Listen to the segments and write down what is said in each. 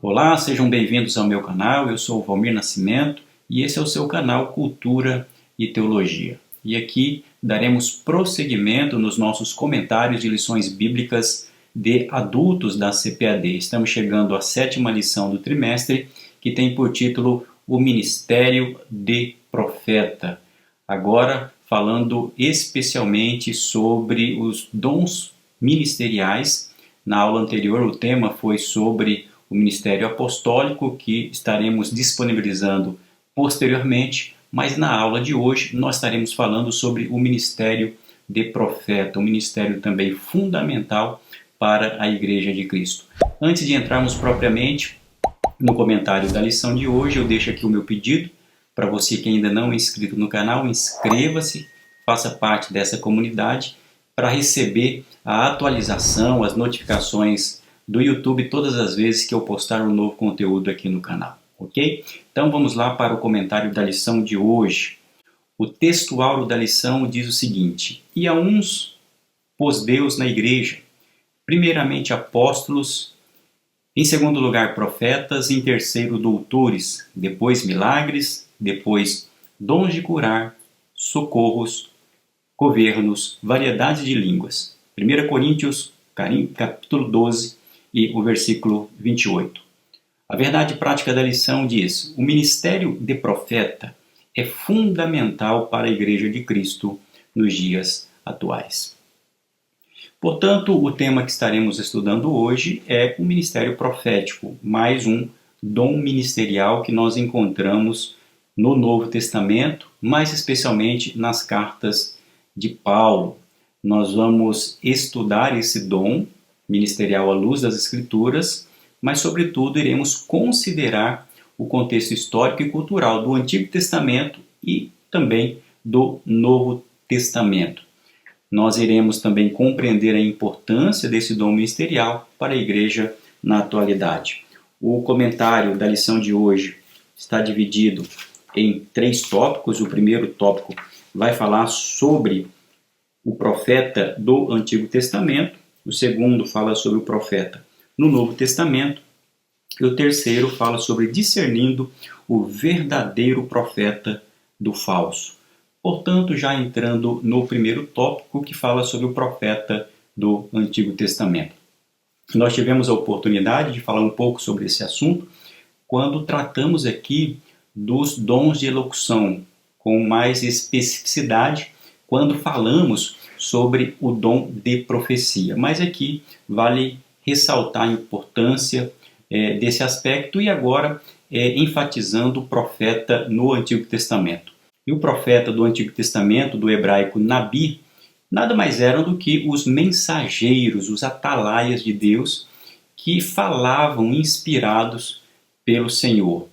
Olá, sejam bem-vindos ao meu canal. Eu sou o Valmir Nascimento e esse é o seu canal Cultura e Teologia. E aqui daremos prosseguimento nos nossos comentários de lições bíblicas de adultos da CPAD. Estamos chegando à 7ª lição do trimestre, que tem por título O Ministério de Profeta. Agora falando especialmente sobre os dons ministeriais. Na aula anterior o tema foi sobre o ministério apostólico, que estaremos disponibilizando posteriormente, mas na aula de hoje nós estaremos falando sobre o ministério de profeta, um ministério também fundamental para a Igreja de Cristo. Antes de entrarmos propriamente no comentário da lição de hoje, eu deixo aqui o meu pedido para você que ainda não é inscrito no canal, inscreva-se, faça parte dessa comunidade para receber a atualização, as notificações do YouTube todas as vezes que eu postar um novo conteúdo aqui no canal, ok? Então vamos lá para o comentário da lição de hoje. O texto áureo da lição diz o seguinte: E a uns pôs Deus na igreja, primeiramente apóstolos, em segundo lugar profetas, em terceiro doutores, depois milagres, depois dons de curar, socorros, governos, variedade de línguas. 1 Coríntios, capítulo 12, e o versículo 28. A verdade prática da lição diz: o ministério de profeta é fundamental para a Igreja de Cristo nos dias atuais. Portanto, o tema que estaremos estudando hoje é o ministério profético, mais um dom ministerial que nós encontramos no Novo Testamento, mais especialmente nas cartas de Paulo. Nós vamos estudar esse dom ministerial à luz das Escrituras, mas, sobretudo, iremos considerar o contexto histórico e cultural do Antigo Testamento e também do Novo Testamento. Nós iremos também compreender a importância desse dom ministerial para a Igreja na atualidade. O comentário da lição de hoje está dividido em 3 tópicos. O primeiro tópico vai falar sobre o profeta do Antigo Testamento. O segundo fala sobre o profeta no Novo Testamento. E o terceiro fala sobre discernindo o verdadeiro profeta do falso. Portanto, já entrando no primeiro tópico, que fala sobre o profeta do Antigo Testamento. Nós tivemos a oportunidade de falar um pouco sobre esse assunto quando tratamos aqui dos dons de elocução, com mais especificidade, quando falamos sobre o dom de profecia. Mas aqui vale ressaltar a importância desse aspecto e agora enfatizando o profeta no Antigo Testamento. E o profeta do Antigo Testamento, do hebraico Nabi, nada mais eram do que os mensageiros, os atalaias de Deus, que falavam inspirados pelo Senhor.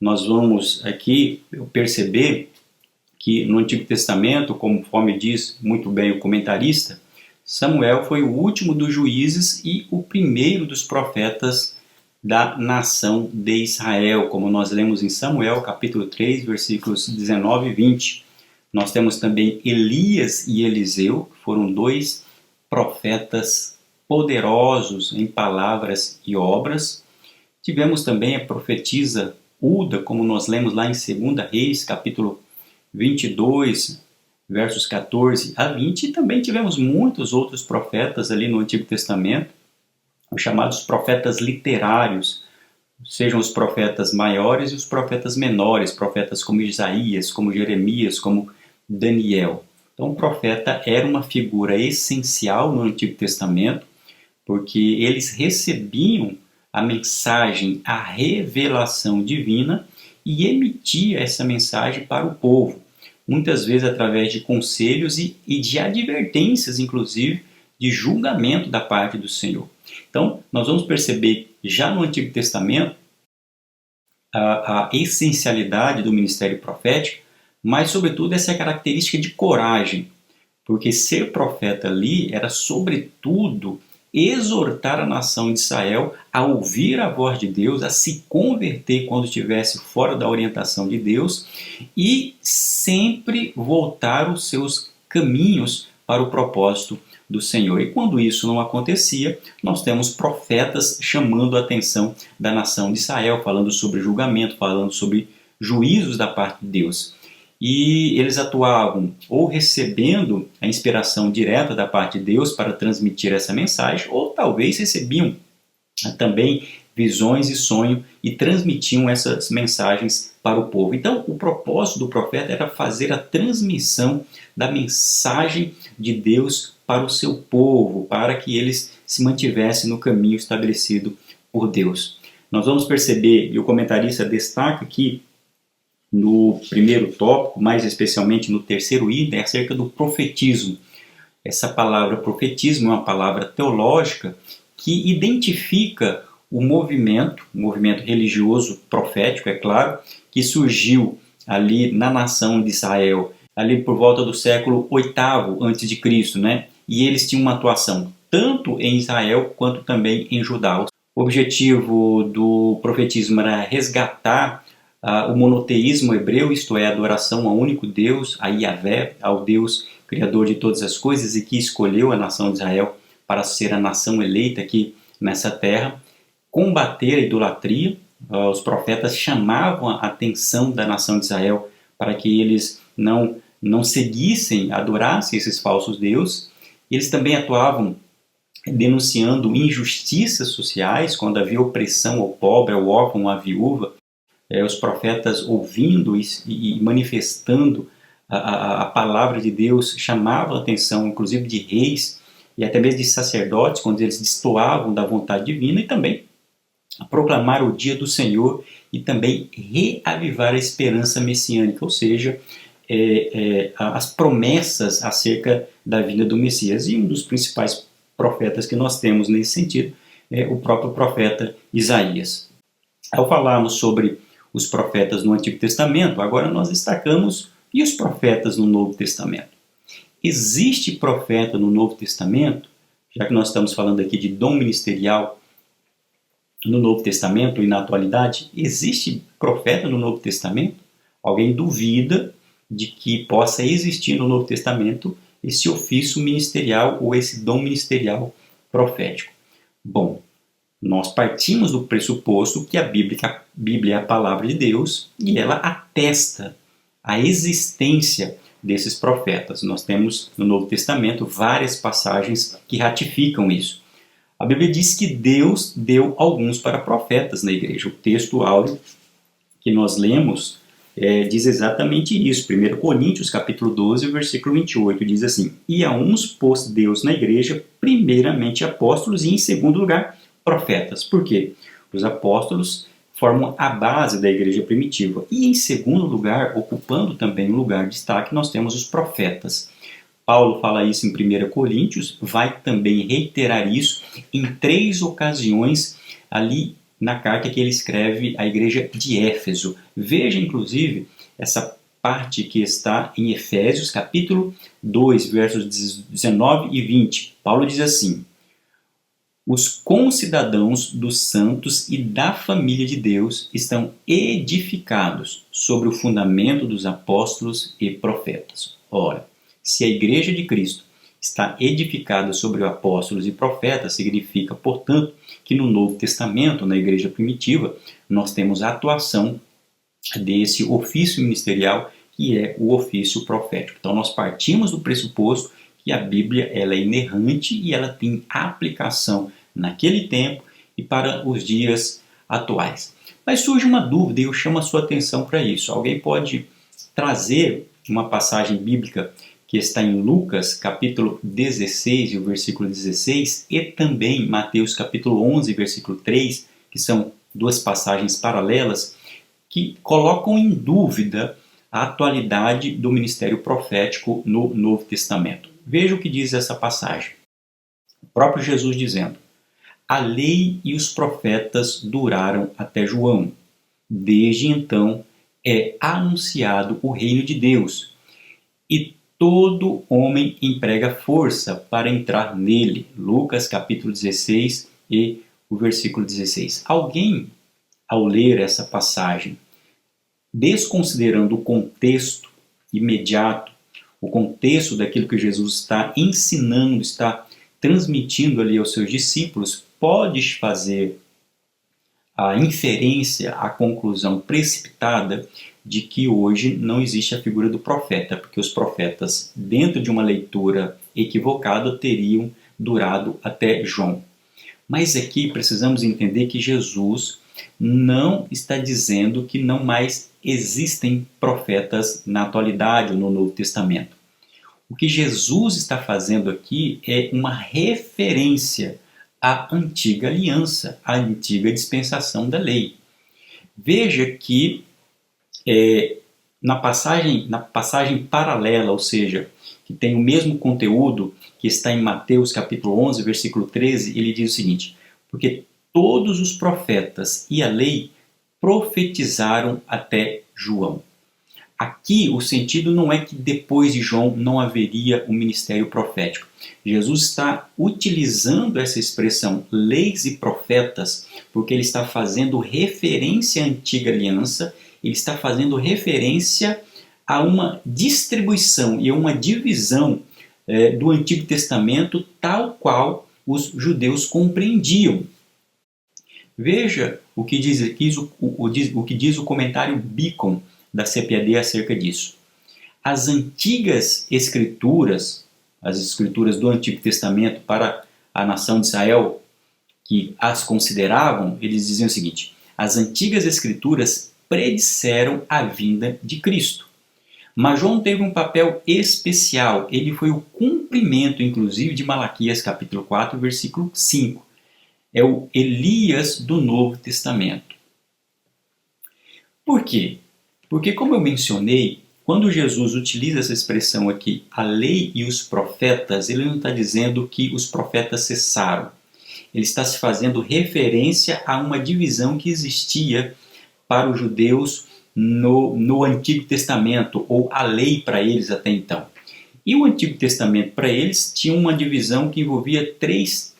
Nós vamos aqui perceber que no Antigo Testamento, conforme diz muito bem o comentarista, Samuel foi o último dos juízes e o primeiro dos profetas da nação de Israel, como nós lemos em Samuel, capítulo 3, versículos 19 e 20. Nós temos também Elias e Eliseu, foram 2 profetas poderosos em palavras e obras. Tivemos também a profetisa Uda, como nós lemos lá em 2 Reis, capítulo 22, versos 14 a 20, e também tivemos muitos outros profetas ali no Antigo Testamento, os chamados profetas literários, sejam os profetas maiores e os profetas menores, profetas como Isaías, como Jeremias, como Daniel. Então, o profeta era uma figura essencial no Antigo Testamento, porque eles recebiam a mensagem, a revelação divina e emitia essa mensagem para o povo, muitas vezes através de conselhos e de advertências, inclusive, de julgamento da parte do Senhor. Então, nós vamos perceber já no Antigo Testamento a essencialidade do ministério profético, mas, sobretudo, essa característica de coragem, porque ser profeta ali era, sobretudo, exortar a nação de Israel a ouvir a voz de Deus, a se converter quando estivesse fora da orientação de Deus e sempre voltar os seus caminhos para o propósito do Senhor. E quando isso não acontecia, nós temos profetas chamando a atenção da nação de Israel, falando sobre julgamento, falando sobre juízos da parte de Deus. E eles atuavam ou recebendo a inspiração direta da parte de Deus para transmitir essa mensagem, ou talvez recebiam também visões e sonho e transmitiam essas mensagens para o povo. Então, o propósito do profeta era fazer a transmissão da mensagem de Deus para o seu povo, para que eles se mantivessem no caminho estabelecido por Deus. Nós vamos perceber, e o comentarista destaca aqui no primeiro tópico, mais especialmente no terceiro item, acerca do profetismo. Essa palavra profetismo é uma palavra teológica que identifica o movimento religioso profético, é claro, que surgiu ali na nação de Israel, ali por volta do século VIII a.C., né? E eles tinham uma atuação tanto em Israel quanto também em Judá. O objetivo do profetismo era resgatar o monoteísmo hebreu, isto é, a adoração ao único Deus, a Yahvé, ao Deus criador de todas as coisas e que escolheu a nação de Israel para ser a nação eleita aqui nessa terra, combater a idolatria. Os profetas chamavam a atenção da nação de Israel para que eles não seguissem, adorassem esses falsos deuses. Eles também atuavam denunciando injustiças sociais, quando havia opressão ao pobre, ao órfão, à viúva. Os profetas, ouvindo e manifestando a palavra de Deus, chamavam a atenção, inclusive, de reis e até mesmo de sacerdotes, quando eles destoavam da vontade divina, e também proclamar o dia do Senhor e também reavivar a esperança messiânica, ou seja, as promessas acerca da vinda do Messias. E um dos principais profetas que nós temos nesse sentido é o próprio profeta Isaías. Ao falarmos sobre os profetas no Antigo Testamento, agora nós destacamos e os profetas no Novo Testamento. Existe profeta no Novo Testamento, já que nós estamos falando aqui de dom ministerial no Novo Testamento e na atualidade, existe profeta no Novo Testamento? Alguém duvida de que possa existir no Novo Testamento esse ofício ministerial ou esse dom ministerial profético? Bom, nós partimos do pressuposto que a Bíblia é a palavra de Deus e ela atesta a existência desses profetas. Nós temos no Novo Testamento várias passagens que ratificam isso. A Bíblia diz que Deus deu alguns para profetas na igreja. O texto áureo que nós lemos diz exatamente isso. 1 Coríntios capítulo 12, versículo 28, diz assim: E a uns pôs Deus na igreja, primeiramente apóstolos e em segundo lugar profetas. Por quê? Os apóstolos formam a base da igreja primitiva. E em segundo lugar, ocupando também um lugar de destaque, nós temos os profetas. Paulo fala isso em 1 Coríntios, vai também reiterar isso em 3 ocasiões ali na carta que ele escreve à igreja de Éfeso. Veja, inclusive, essa parte que está em Efésios, capítulo 2, versos 19 e 20. Paulo diz assim: Os concidadãos dos santos e da família de Deus estão edificados sobre o fundamento dos apóstolos e profetas. Ora, se a igreja de Cristo está edificada sobre apóstolos e profetas, significa, portanto, que no Novo Testamento, na igreja primitiva, nós temos a atuação desse ofício ministerial, que é o ofício profético. Então, nós partimos do pressuposto que a Bíblia ela é inerrante e ela tem aplicação naquele tempo e para os dias atuais. Mas surge uma dúvida e eu chamo a sua atenção para isso. Alguém pode trazer uma passagem bíblica que está em Lucas, capítulo 16, e o versículo 16, e também Mateus, capítulo 11, versículo 3, que são duas passagens paralelas, que colocam em dúvida a atualidade do ministério profético no Novo Testamento. Veja o que diz essa passagem. O próprio Jesus dizendo: A lei e os profetas duraram até João. Desde então é anunciado o reino de Deus, e todo homem emprega força para entrar nele. Lucas capítulo 16 e o versículo 16. Alguém, ao ler essa passagem, desconsiderando o contexto imediato, o contexto daquilo que Jesus está ensinando, está transmitindo ali aos seus discípulos, pode fazer a inferência, a conclusão precipitada de que hoje não existe a figura do profeta, porque os profetas, dentro de uma leitura equivocada, teriam durado até João. Mas aqui precisamos entender que Jesus não está dizendo que não mais existem profetas na atualidade ou no Novo Testamento. O que Jesus está fazendo aqui é uma referência à antiga aliança, à antiga dispensação da lei. Veja que na passagem paralela, ou seja, que tem o mesmo conteúdo que está em Mateus capítulo 11, versículo 13, ele diz o seguinte: porque todos os profetas e a lei profetizaram até João. Aqui o sentido não é que depois de João não haveria um ministério profético. Jesus está utilizando essa expressão leis e profetas porque ele está fazendo referência à antiga aliança, ele está fazendo referência a uma distribuição e a uma divisão do Antigo Testamento tal qual os judeus compreendiam. Veja o que diz aqui, o que diz o comentário Beacon da CPAD acerca disso. As antigas escrituras, as escrituras do Antigo Testamento para a nação de Israel, que as consideravam, eles diziam o seguinte: as antigas escrituras predisseram a vinda de Cristo. Mas João teve um papel especial, ele foi o cumprimento, inclusive, de Malaquias capítulo 4, versículo 5. É o Elias do Novo Testamento. Por quê? Porque, como eu mencionei, quando Jesus utiliza essa expressão aqui, a lei e os profetas, ele não está dizendo que os profetas cessaram. Ele está se fazendo referência a uma divisão que existia para os judeus no Antigo Testamento, ou a lei para eles até então. E o Antigo Testamento para eles tinha uma divisão que envolvia três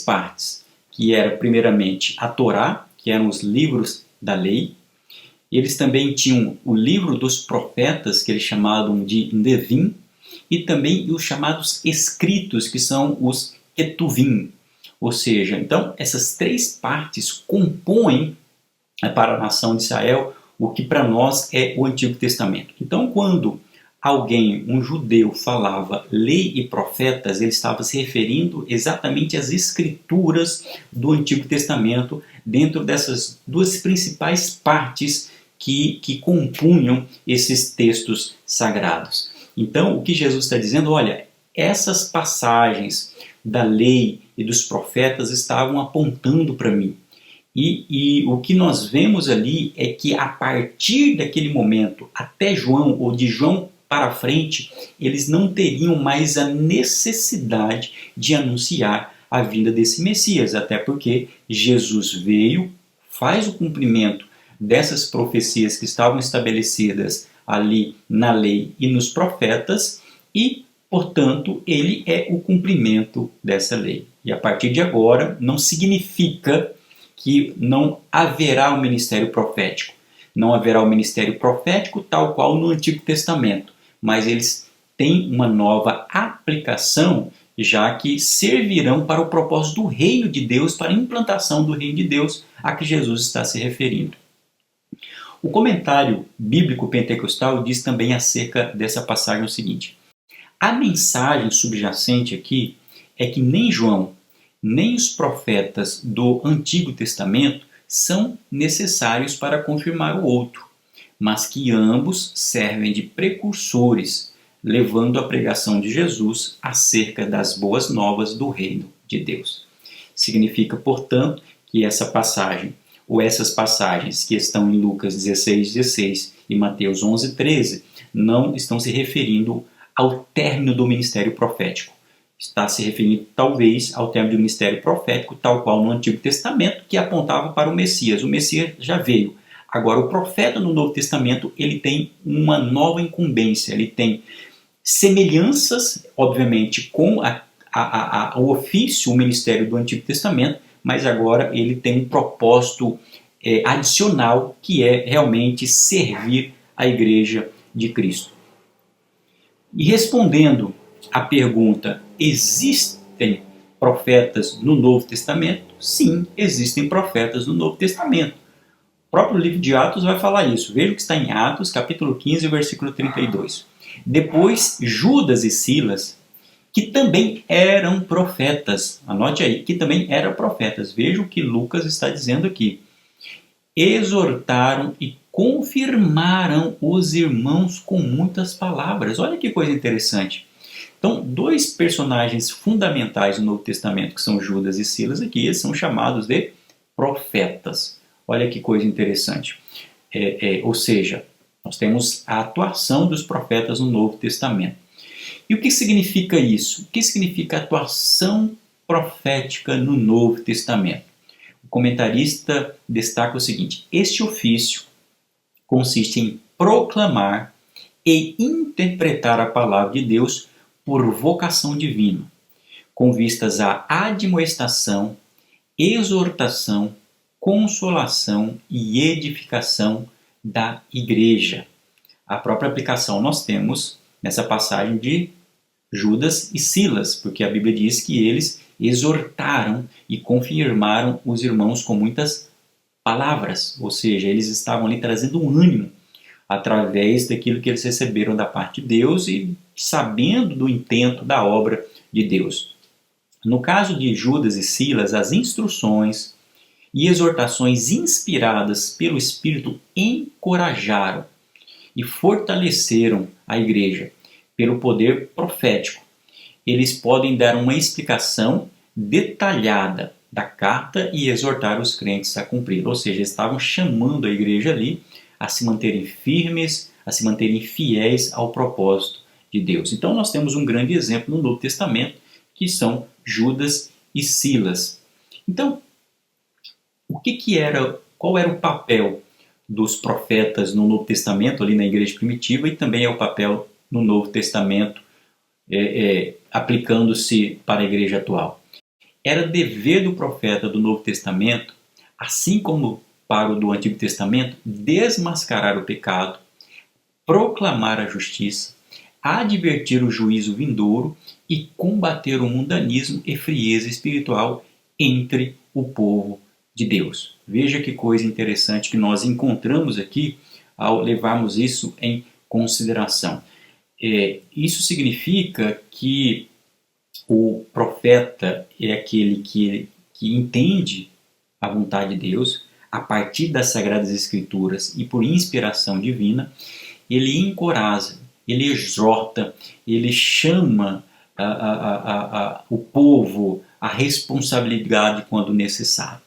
partes, que era primeiramente a Torá, que eram os livros da lei. Eles também tinham o livro dos profetas, que eles chamavam de Nevim, e também os chamados escritos, que são os Ketuvim. Ou seja, então essas três partes compõem para a nação de Israel o que para nós é o Antigo Testamento. Então, quando alguém, um judeu, falava lei e profetas, ele estava se referindo exatamente às escrituras do Antigo Testamento, dentro dessas duas principais partes que compunham esses textos sagrados. Então, o que Jesus está dizendo, olha, essas passagens da lei e dos profetas estavam apontando para mim. E o que nós vemos ali é que a partir daquele momento, até João, ou de João para frente, eles não teriam mais a necessidade de anunciar a vinda desse Messias, até porque Jesus veio, faz o cumprimento dessas profecias que estavam estabelecidas ali na lei e nos profetas e, portanto, ele é o cumprimento dessa lei. E a partir de agora, não significa que não haverá um ministério profético. Não haverá um ministério profético tal qual no Antigo Testamento, mas eles têm uma nova aplicação, já que servirão para o propósito do reino de Deus, para a implantação do reino de Deus a que Jesus está se referindo. O comentário bíblico pentecostal diz também acerca dessa passagem o seguinte: a mensagem subjacente aqui é que nem João, nem os profetas do Antigo Testamento são necessários para confirmar o outro, mas que ambos servem de precursores, levando a pregação de Jesus acerca das boas novas do reino de Deus. Significa, portanto, que essa passagem, ou essas passagens que estão em Lucas 16:16 e Mateus 11:13, não estão se referindo ao término do ministério profético. Está se referindo talvez ao termo do ministério profético, tal qual no Antigo Testamento, que apontava para o Messias. O Messias já veio. Agora, o profeta no Novo Testamento, ele tem uma nova incumbência, ele tem semelhanças, obviamente, com o ofício, o ministério do Antigo Testamento, mas agora ele tem um propósito adicional, que é realmente servir a Igreja de Cristo. E respondendo à pergunta, existem profetas no Novo Testamento? Sim, existem profetas no Novo Testamento. O próprio livro de Atos vai falar isso. Veja o que está em Atos, capítulo 15, versículo 32. Depois, Judas e Silas, que também eram profetas, anote aí, que também eram profetas. Veja o que Lucas está dizendo aqui. Exortaram e confirmaram os irmãos com muitas palavras. Olha que coisa interessante. Então, dois personagens fundamentais no Novo Testamento, que são Judas e Silas, aqui eles são chamados de profetas. Olha que coisa interessante. Ou seja, nós temos a atuação dos profetas no Novo Testamento. E o que significa isso? O que significa atuação profética no Novo Testamento? O comentarista destaca o seguinte: este ofício consiste em proclamar e interpretar a palavra de Deus por vocação divina, com vistas à admoestação, exortação, consolação e edificação da igreja. A própria aplicação nós temos nessa passagem de Judas e Silas, porque a Bíblia diz que eles exortaram e confirmaram os irmãos com muitas palavras, ou seja, eles estavam ali trazendo um ânimo através daquilo que eles receberam da parte de Deus e sabendo do intento da obra de Deus. No caso de Judas e Silas, as instruções e exortações inspiradas pelo Espírito encorajaram e fortaleceram a igreja pelo poder profético. Eles podem dar uma explicação detalhada da carta e exortar os crentes a cumprir. Ou seja, estavam chamando a igreja ali a se manterem firmes, a se manterem fiéis ao propósito de Deus. Então nós temos um grande exemplo no Novo Testamento, que são Judas e Silas. Então, qual era o papel dos profetas no Novo Testamento, ali na igreja primitiva, e também é o papel no Novo Testamento, aplicando-se para a igreja atual? Era dever do profeta do Novo Testamento, assim como para o do Antigo Testamento, desmascarar o pecado, proclamar a justiça, advertir o juízo vindouro e combater o mundanismo e frieza espiritual entre o povo de Deus. Veja que coisa interessante que nós encontramos aqui ao levarmos isso em consideração. Isso significa que o profeta é aquele que entende a vontade de Deus a partir das Sagradas Escrituras e por inspiração divina. Ele encoraja, ele exorta, ele chama o povo à responsabilidade quando necessário.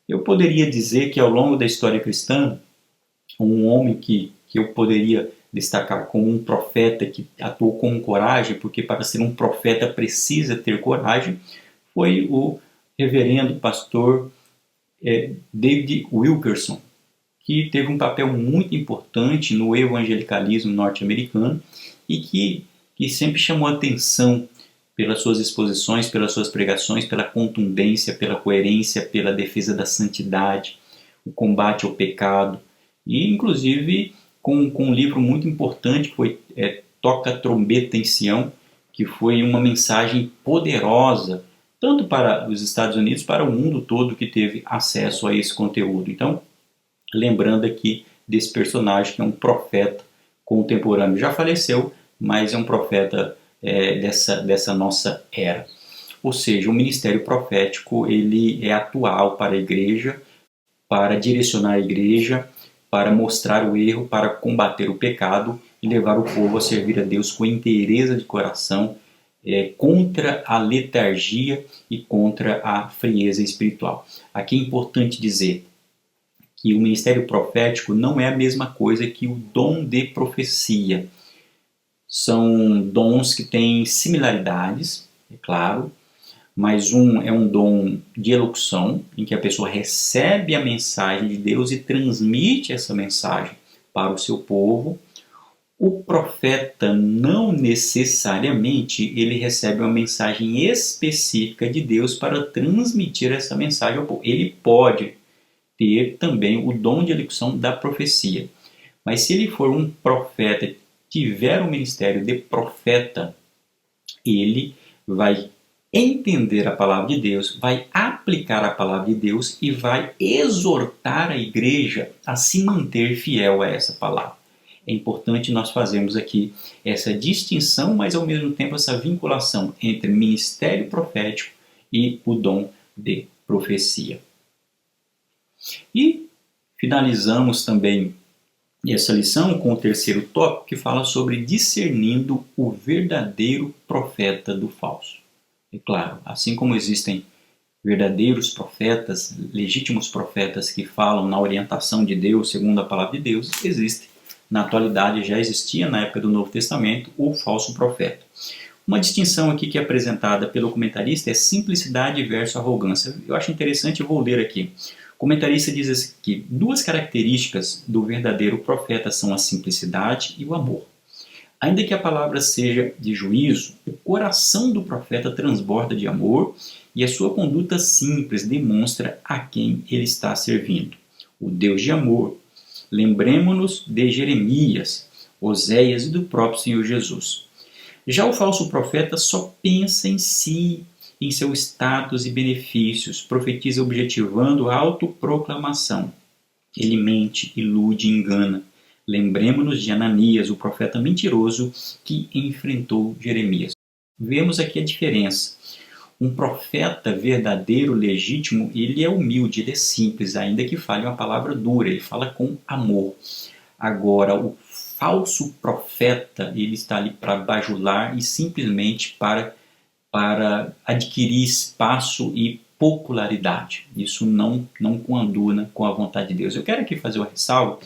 Eu poderia dizer que ao longo da história cristã, um homem que eu poderia destacar como um profeta que atuou com coragem, porque para ser um profeta precisa ter coragem, foi o reverendo pastor David Wilkerson, que teve um papel muito importante no evangelicalismo norte-americano e que sempre chamou atenção pelas suas exposições, pelas suas pregações, pela contundência, pela coerência, pela defesa da santidade, o combate ao pecado, e inclusive com um livro muito importante que foi Toca Trombeta em Sião, que foi uma mensagem poderosa, tanto para os Estados Unidos, para o mundo todo que teve acesso a esse conteúdo. Então, lembrando aqui desse personagem que é um profeta contemporâneo, já faleceu, mas é um profeta dessa nossa era. Ou seja, o ministério profético ele é atual para a igreja, para direcionar a igreja, para mostrar o erro, para combater o pecado e levar o povo a servir a Deus com inteireza de coração, contra a letargia e contra a frieza espiritual. Aqui é importante dizer que o ministério profético não é a mesma coisa que o dom de profecia. São dons que têm similaridades, é claro, mas um é um dom de elocução, em que a pessoa recebe a mensagem de Deus e transmite essa mensagem para o seu povo. O profeta não necessariamente ele recebe uma mensagem específica de Deus para transmitir essa mensagem ao povo. Ele pode ter também o dom de elocução da profecia. Mas se ele for um profeta tiver o ministério de profeta, ele vai entender a palavra de Deus, vai aplicar a palavra de Deus e vai exortar a igreja a se manter fiel a essa palavra. É importante nós fazermos aqui essa distinção, mas ao mesmo tempo essa vinculação entre ministério profético e o dom de profecia. E finalizamos também essa lição com o terceiro tópico, que fala sobre discernindo o verdadeiro profeta do falso. É claro, assim como existem verdadeiros profetas, legítimos profetas que falam na orientação de Deus, segundo a palavra de Deus, existe, na atualidade já existia na época do Novo Testamento, o falso profeta. Uma distinção aqui que é apresentada pelo comentarista é simplicidade versus arrogância. Eu acho interessante, eu vou ler aqui. O comentarista diz que duas características do verdadeiro profeta são a simplicidade e o amor. Ainda que a palavra seja de juízo, o coração do profeta transborda de amor e a sua conduta simples demonstra a quem ele está servindo. O Deus de amor. Lembremos-nos de Jeremias, Oséias e do próprio Senhor Jesus. Já o falso profeta só pensa em si, em seu status e benefícios, profetiza objetivando a autoproclamação. Ele mente, ilude e engana. Lembremos-nos de Ananias, o profeta mentiroso que enfrentou Jeremias. Vemos aqui a diferença. Um profeta verdadeiro, legítimo, ele é humilde, ele é simples, ainda que fale uma palavra dura, ele fala com amor. Agora, o falso profeta, ele está ali para bajular e simplesmente para adquirir espaço e popularidade. Isso não coaduna com a vontade de Deus. Eu quero aqui fazer uma ressalva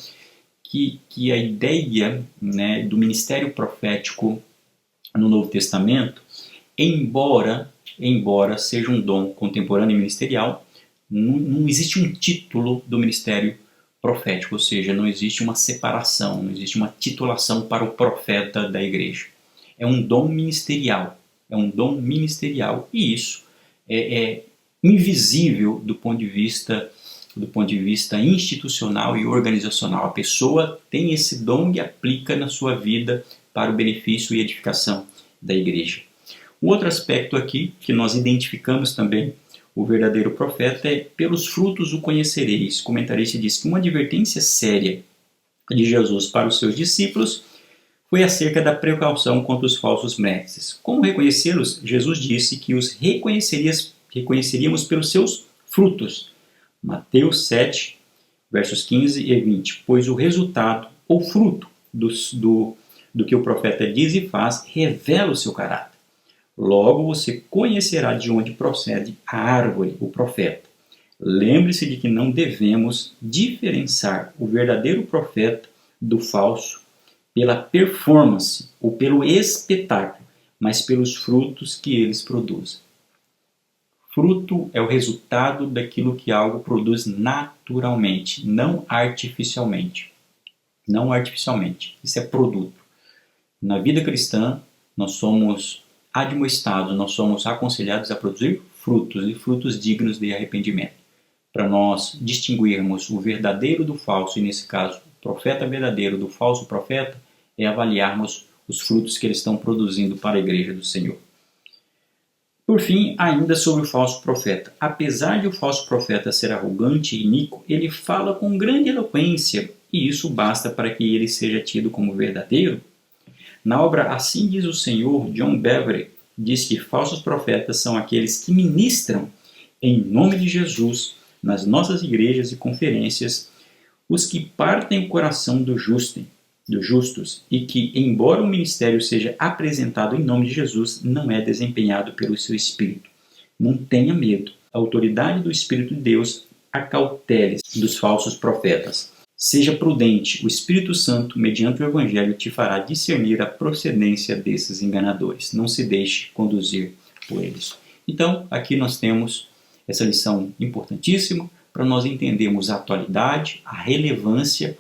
que a ideia, né, do ministério profético no Novo Testamento, embora seja um dom contemporâneo e ministerial, não existe um título do ministério profético, ou seja, não existe uma separação, não existe uma titulação para o profeta da igreja. É um dom ministerial. E isso é invisível do ponto de vista institucional e organizacional. A pessoa tem esse dom e aplica na sua vida para o benefício e edificação da igreja. Um outro aspecto aqui que nós identificamos também o verdadeiro profeta é: pelos frutos o conhecereis. O comentarista diz que uma advertência séria de Jesus para os seus discípulos foi acerca da precaução contra os falsos mestres. Como reconhecê-los? Jesus disse que os reconheceríamos pelos seus frutos. Mateus 7, versos 15 e 20. Pois o resultado ou fruto do que o profeta diz e faz revela o seu caráter. Logo você conhecerá de onde procede a árvore, o profeta. Lembre-se de que não devemos diferenciar o verdadeiro profeta do falso pela performance ou pelo espetáculo, mas pelos frutos que eles produzem. Fruto é o resultado daquilo que algo produz naturalmente, não artificialmente. Não artificialmente. Isso é produto. Na vida cristã, nós somos admoestados, nós somos aconselhados a produzir frutos, e frutos dignos de arrependimento. Para nós distinguirmos o verdadeiro do falso, e nesse caso, o profeta verdadeiro do falso profeta, é avaliarmos os frutos que eles estão produzindo para a igreja do Senhor. Por fim, ainda sobre o falso profeta. Apesar de o falso profeta ser arrogante e iníquo, ele fala com grande eloquência, e isso basta para que ele seja tido como verdadeiro. Na obra Assim Diz o Senhor, John Bevere diz que falsos profetas são aqueles que ministram em nome de Jesus nas nossas igrejas e conferências, os que partem o coração dos justos, e que, embora o ministério seja apresentado em nome de Jesus, não é desempenhado pelo seu Espírito. Não tenha medo. A autoridade do Espírito de Deus acautele-se dos falsos profetas. Seja prudente, o Espírito Santo, mediante o Evangelho, te fará discernir a procedência desses enganadores. Não se deixe conduzir por eles. Então, aqui nós temos essa lição importantíssima para nós entendermos a atualidade, a relevância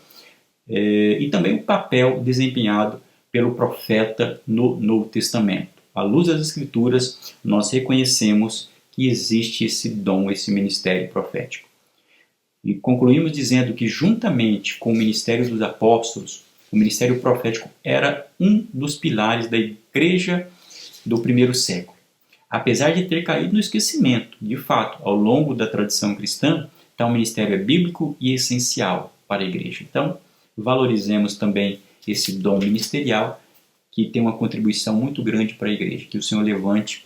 e também o papel desempenhado pelo profeta no Novo Testamento. À luz das Escrituras, nós reconhecemos que existe esse dom, esse ministério profético. E concluímos dizendo que, juntamente com o ministério dos apóstolos, O ministério profético era um dos pilares da igreja do primeiro século. Apesar de ter caído no esquecimento, de fato, ao longo da tradição cristã, então o ministério é bíblico e essencial para a igreja. Então, valorizemos também esse dom ministerial que tem uma contribuição muito grande para a igreja. Que o Senhor levante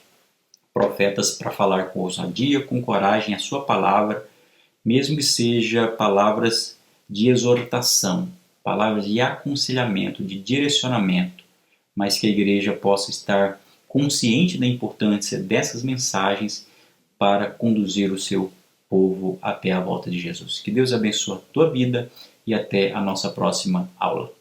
profetas para falar com ousadia, com coragem a sua palavra, mesmo que seja palavras de exortação, palavras de aconselhamento, de direcionamento, mas que a igreja possa estar consciente da importância dessas mensagens para conduzir o seu povo até a volta de Jesus. Que Deus abençoe a tua vida e até a nossa próxima aula.